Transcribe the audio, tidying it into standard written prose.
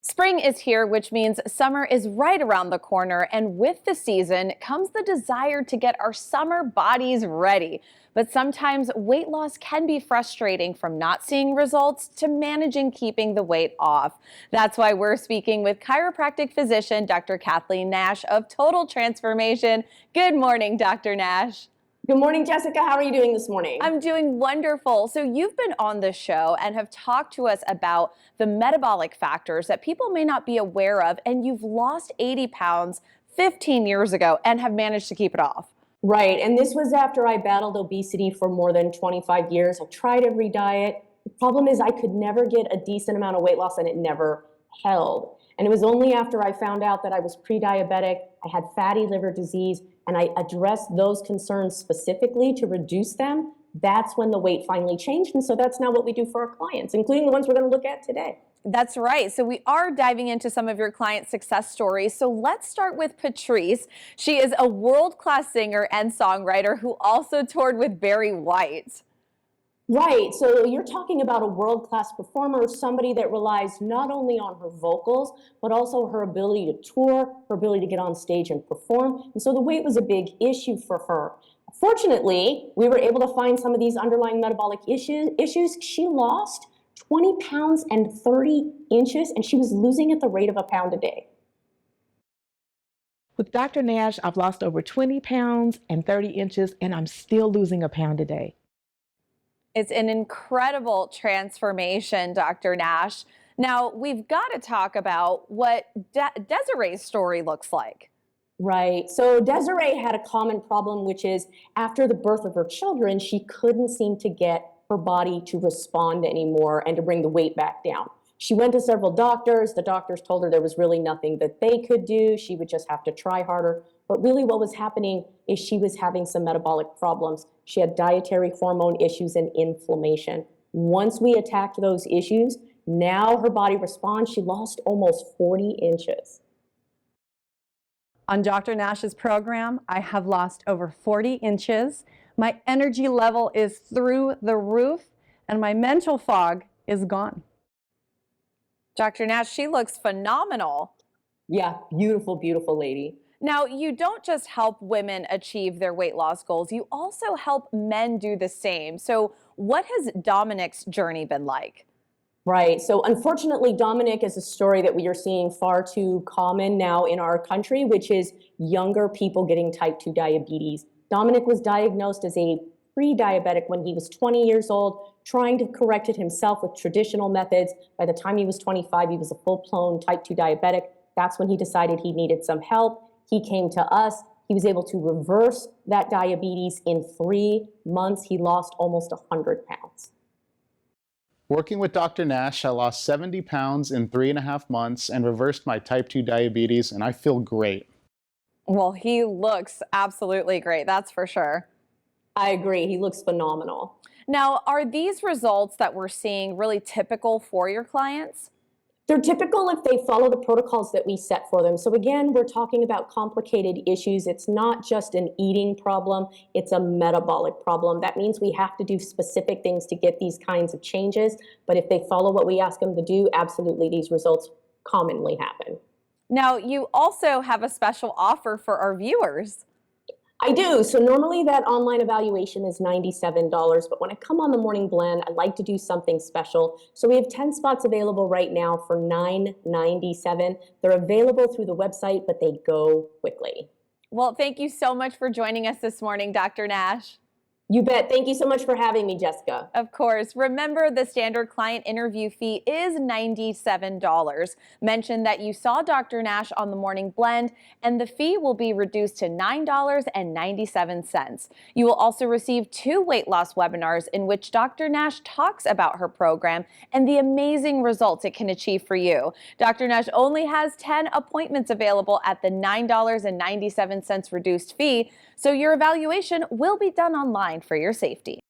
Spring is here, which means summer is right around the corner. And with the season comes the desire to get our summer bodies ready. But sometimes weight loss can be frustrating, from not seeing results to managing keeping the weight off. That's why we're speaking with chiropractic physician Dr. Kathleen Nash of Total Transformation. Good morning, Dr. Nash. Good morning, Jessica. How are you doing this morning? I'm doing wonderful. So you've been on the show and have talked to us about the metabolic factors that people may not be aware of, and you've lost 80 pounds 15 years ago and have managed to keep it off. Right, and this was after I battled obesity for more than 25 years. I tried every diet. The problem is I could never get a decent amount of weight loss, and it never held. And it was only after I found out that I was pre-diabetic, I had fatty liver disease, and I addressed those concerns specifically to reduce them. That's when the weight finally changed. And so that's now what we do for our clients, including the ones we're going to look at today. That's right. So we are diving into some of your client success stories. So let's start with Patrice. She is a world-class singer and songwriter who also toured with Barry White. Right, so you're talking about a world-class performer, somebody that relies not only on her vocals, but also her ability to tour, her ability to get on stage and perform. And so the weight was a big issue for her. Fortunately, we were able to find some of these underlying metabolic issues. She lost 20 pounds and 30 inches, and she was losing at the rate of a pound a day. With Dr. Nash, I've lost over 20 pounds and 30 inches, and I'm still losing a pound a day. It's an incredible transformation, Dr. Nash. Now, we've got to talk about what Desiree's story looks like. Right. So Desiree had a common problem, which is after the birth of her children, she couldn't seem to get her body to respond anymore and to bring the weight back down. She went to several doctors. The doctors told her there was really nothing that they could do. She would just have to try harder. But really what was happening is she was having some metabolic problems. She had dietary hormone issues and inflammation. Once we attacked those issues, now her body responds. She lost almost 40 inches. On Dr. Nash's program, I have lost over 40 inches. My energy level is through the roof, and my mental fog is gone. Dr. Nash, she looks phenomenal. Yeah, beautiful, beautiful lady. Now, you don't just help women achieve their weight loss goals, you also help men do the same. So what has Dominic's journey been like? Right. So unfortunately, Dominic is a story that we are seeing far too common now in our country, which is younger people getting type 2 diabetes. Dominic was diagnosed as a pre-diabetic when he was 20 years old, trying to correct it himself with traditional methods. By the time he was 25, he was a full-blown type 2 diabetic. That's when he decided he needed some help. He came to us. He was able to reverse that diabetes in 3 months. He lost almost 100 pounds. Working with Dr. Nash, I lost 70 pounds in 3.5 months and reversed my type 2 diabetes, and I feel great. Well, he looks absolutely great, that's for sure. I agree. He looks phenomenal. Now, are these results that we're seeing really typical for your clients? They're typical if they follow the protocols that we set for them. So again, we're talking about complicated issues. It's not just an eating problem, it's a metabolic problem. That means we have to do specific things to get these kinds of changes. But if they follow what we ask them to do, absolutely these results commonly happen. Now, you also have a special offer for our viewers. I do. So normally that online evaluation is $97, but when I come on the morning blend, I like to do something special. So we have 10 spots available right now for $9.97. They're available through the website, but they go quickly. Well, thank you so much for joining us this morning, Dr. Nash. You bet. Thank you so much for having me, Jessica. Of course. Remember, the standard client interview fee is $97. Mention that you saw Dr. Nash on the Morning Blend, and the fee will be reduced to $9.97. You will also receive 2 weight loss webinars in which Dr. Nash talks about her program and the amazing results it can achieve for you. Dr. Nash only has 10 appointments available at the $9.97 reduced fee, so your evaluation will be done online for your safety.